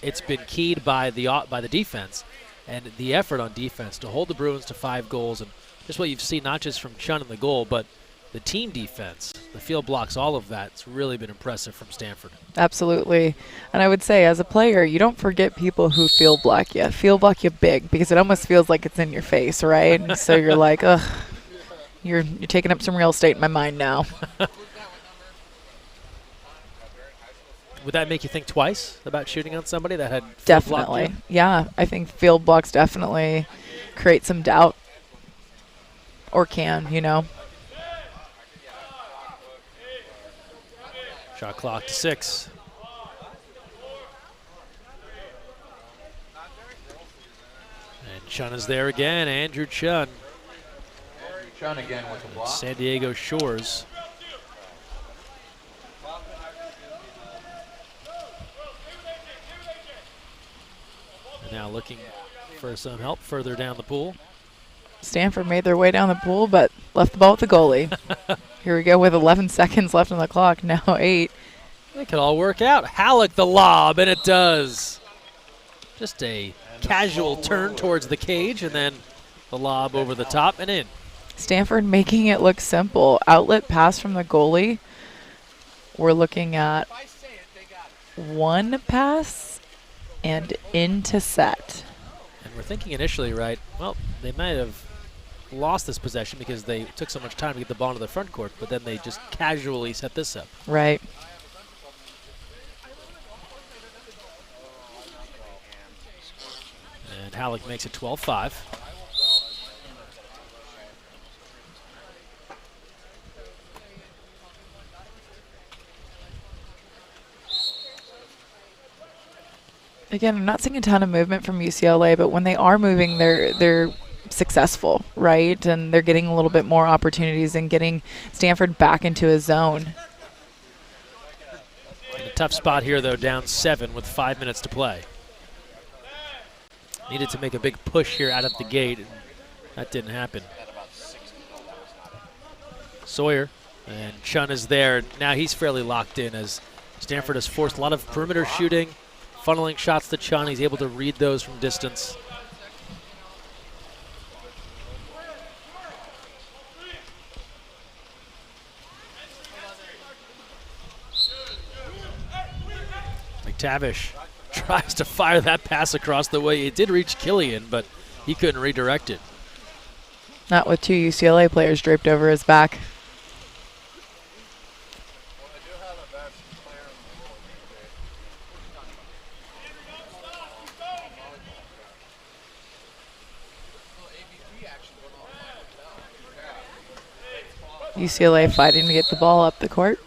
S1: it's been keyed by the defense and the effort on defense to hold the Bruins to 5 goals, and just what you've seen not just from Chun in the goal, but the team defense, the field blocks, all of that. It's really been impressive from Stanford.
S2: Absolutely. And I would say, as a player, you don't forget people who field block you. Field block you big, because it almost feels like it's in your face, right? And so you're like, ugh, you're taking up some real estate in my mind now.
S1: Would that make you think twice about shooting on somebody that had field
S2: Definitely.
S1: blocked
S2: Yeah, I think field blocks definitely create some doubt. Or can,
S1: Shot clock to 6. And Chun is there again, Andrew Chun.
S3: Andrew Chun again with the block.
S1: San Diego Shores. And now looking for some help further down the pool.
S2: Stanford made their way down the pool, but left the ball with the goalie. Here we go with 11 seconds left on the clock, now 8.
S1: It could all work out. Halleck the lob, and it does. Just a casual turn towards the cage, and then the lob over the top and in.
S2: Stanford making it look simple. Outlet pass from the goalie. We're looking at one pass and into set.
S1: And we're thinking initially, right, well, they might have lost this possession because they took so much time to get the ball into the front court, but then they just casually set this up.
S2: Right.
S1: And Halleck makes it 12-5.
S2: Again, I'm not seeing a ton of movement from UCLA, but when they are moving, they're successful, right? And they're getting a little bit more opportunities and getting Stanford back into a zone.
S1: In a tough spot here, though, down 7 with 5 minutes to play. Needed to make a big push here out of the gate, and that didn't happen. Sawyer, and Chun is there. Now he's fairly locked in as Stanford has forced a lot of perimeter shooting, funneling shots to Chun. He's able to read those from distance. McTavish tries to fire that pass across the way. It did reach Killian, but he couldn't redirect it.
S2: Not with 2 UCLA players draped over his back. UCLA fighting to get the ball up the court.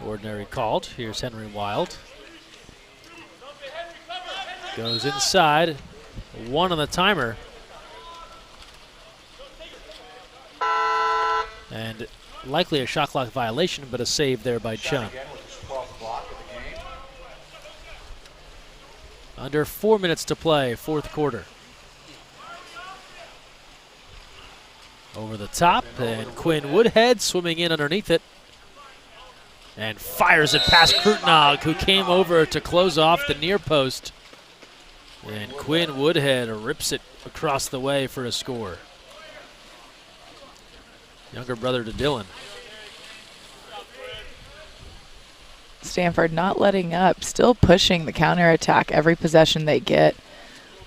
S1: Ordinary called. Here's Henry Wild. Goes inside. 1 on the timer. And likely a shot clock violation, but a save there by Chun. Under 4 minutes to play, 4th quarter. Over the top, and Quinn Woodhead swimming in underneath it. And fires it past Krutnog, who came over to close off the near post. And Quinn Woodhead rips it across the way for a score. Younger brother to Dylan.
S2: Stanford not letting up, still pushing the counterattack every possession they get.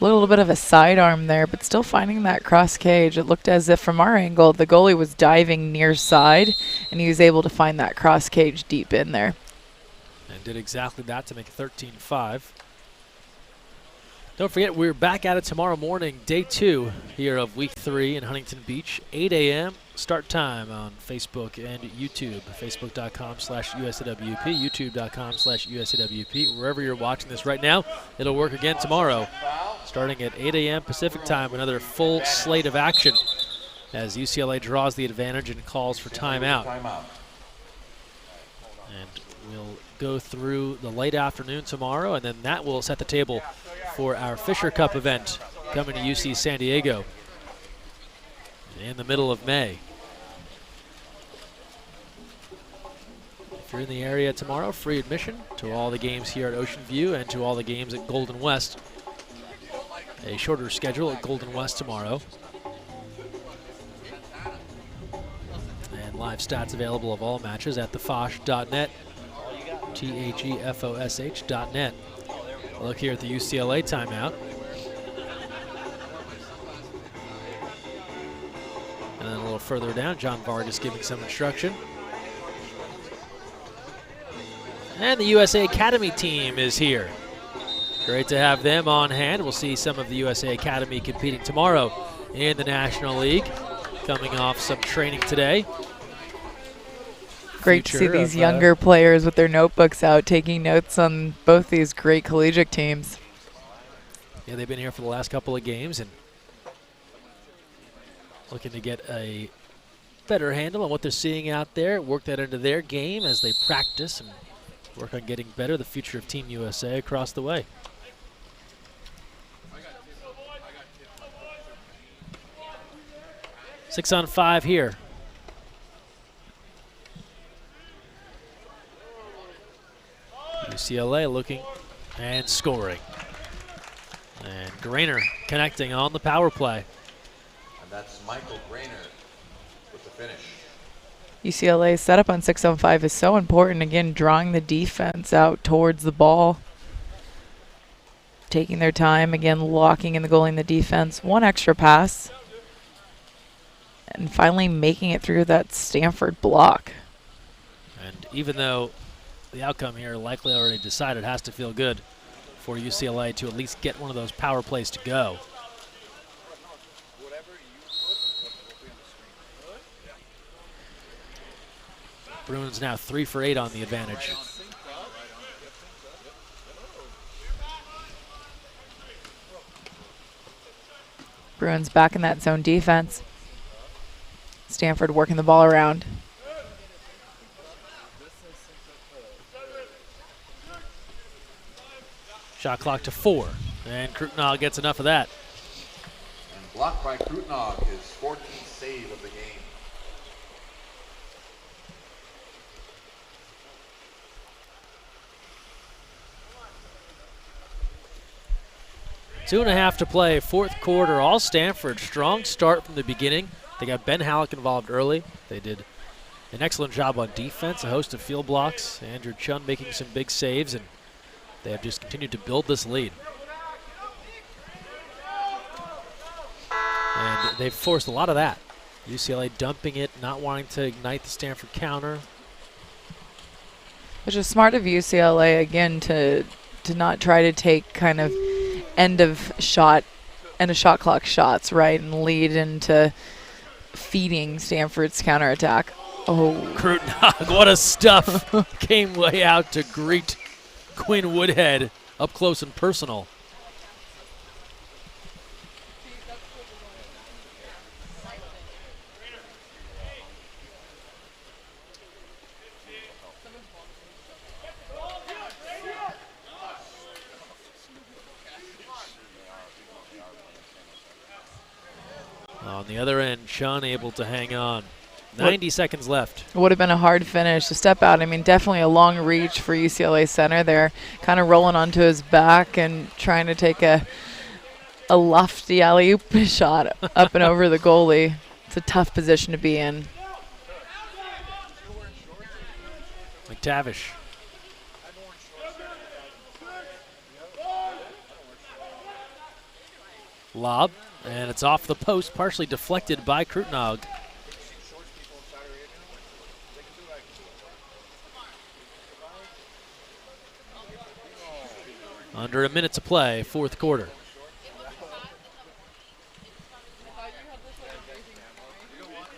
S2: A little bit of a sidearm there, but still finding that cross cage. It looked as if from our angle, the goalie was diving near side, and he was able to find that cross cage deep in there.
S1: And did exactly that to make it 13-5. Don't forget, we're back at it tomorrow morning, day 2 here of week 3 in Huntington Beach, 8 a.m. start time on Facebook and YouTube, facebook.com/USAWP, youtube.com/USAWP. Wherever you're watching this right now, it'll work again tomorrow, starting at 8 a.m. Pacific time, another full slate of action as UCLA draws the advantage and calls for timeout. And we'll go through the late afternoon tomorrow, and then that will set the table for our Fisher Cup event coming to UC San Diego in the middle of May. If you're in the area tomorrow, free admission to all the games here at Ocean View and to all the games at Golden West. A shorter schedule at Golden West tomorrow. And live stats available of all matches at thefosh.net, THEFOSH.net. Look here at the UCLA timeout. And then a little further down, John Vargas giving some instruction. And the USA Academy team is here. Great to have them on hand. We'll see some of the USA Academy competing tomorrow in the National League, coming off some training today.
S2: Great to see these younger players with their notebooks out, taking notes on both these great collegiate teams.
S1: Yeah, they've been here for the last couple of games and looking to get a better handle on what they're seeing out there, work that into their game as they practice and work on getting better, the future of Team USA across the way. Six on 5 here. UCLA looking and scoring. And Grainer connecting on the power play.
S3: And that's Michael Grainer with the finish.
S2: UCLA's setup on 6 on 5 is so important. Again, drawing the defense out towards the ball. Taking their time, again, locking in the goalie and the defense. One extra pass. And finally making it through that Stanford block.
S1: And even though the outcome here likely already decided, has to feel good for UCLA to at least get one of those power plays to go. Bruins now 3 for 8 on the advantage.
S2: Bruins back in that zone defense. Stanford working the ball around.
S1: Shot clock to 4, and Krutnog gets enough of that.
S3: And blocked by Krutnog, his 14th save of the game.
S1: Two and a half to play, 4th quarter. All Stanford, strong start from the beginning. They got Ben Halleck involved early. They did an excellent job on defense, a host of field blocks. Andrew Chun making some big saves, and they have just continued to build this lead. And they've forced a lot of that. UCLA dumping it, not wanting to ignite the Stanford counter.
S2: Which is smart of UCLA, again, to not try to take kind of end of and a shot clock shots, right, and lead into feeding Stanford's counterattack. Oh,
S1: Krutnog, what a stuff. Came way out to greet Quinn Woodhead up close and personal. On the other end, Chun able to hang on. 90 seconds left.
S2: it would have been a hard finish to step out. I mean, definitely a long reach for UCLA center there, kind of rolling onto his back and trying to take a lofty alley-oop shot up and over the goalie. It's a tough position to be in.
S1: McTavish. Lob, and it's off the post, partially deflected by Krutnog. Under a minute to play, fourth quarter.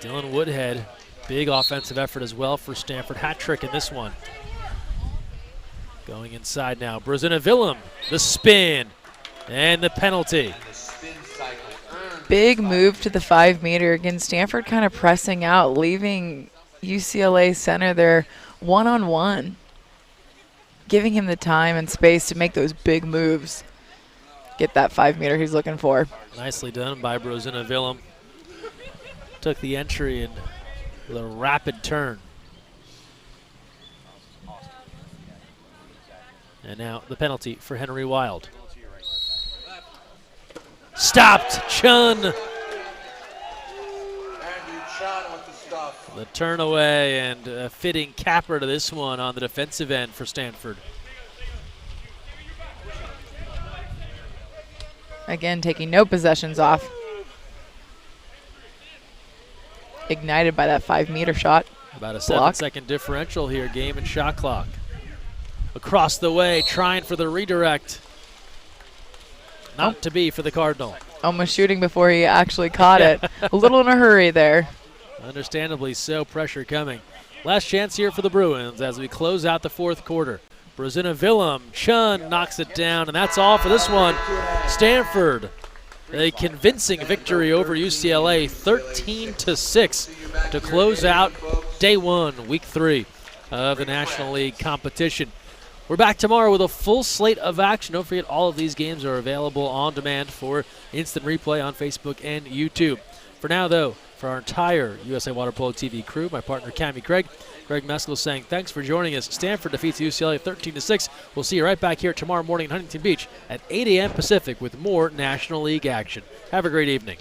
S1: Dylan Woodhead, big offensive effort as well for Stanford. Hat trick in this one. Going inside now, Brozina Willem, the spin and the penalty.
S2: Big move to the 5 meter. Again, Stanford kind of pressing out, leaving UCLA center there one-on-one, giving him the time and space to make those big moves. Get that 5 meter he's looking for.
S1: Nicely done by Brozina Willem. Took the entry and with a rapid turn. And now the penalty for Henry Wild. Stopped, Chun.
S3: Andrew Chun with the stuff.
S1: The turn away and a fitting capper to this one on the defensive end for Stanford.
S2: Again, taking no possessions off. Ignited by that 5 meter shot.
S1: About a
S2: Block.
S1: 7-second differential here, game and shot clock. Across the way, trying for the redirect. Not to be for the Cardinal.
S2: Almost shooting before he actually caught it. A little in a hurry there.
S1: Understandably so, pressure coming. Last chance here for the Bruins as we close out the fourth quarter. Brozina Willem, Chun knocks it down, and that's all for this one. Stanford, a convincing victory over UCLA, 13-6 to close out day one, week 3 of the National League competition. We're back tomorrow with a full slate of action. Don't forget, all of these games are available on demand for instant replay on Facebook and YouTube. For now, though, for our entire USA Water Polo TV crew, my partner Cammie Craig, Greg Meskel saying thanks for joining us. Stanford defeats UCLA 13-6. We'll see you right back here tomorrow morning in Huntington Beach at 8 a.m. Pacific with more National League action. Have a great evening.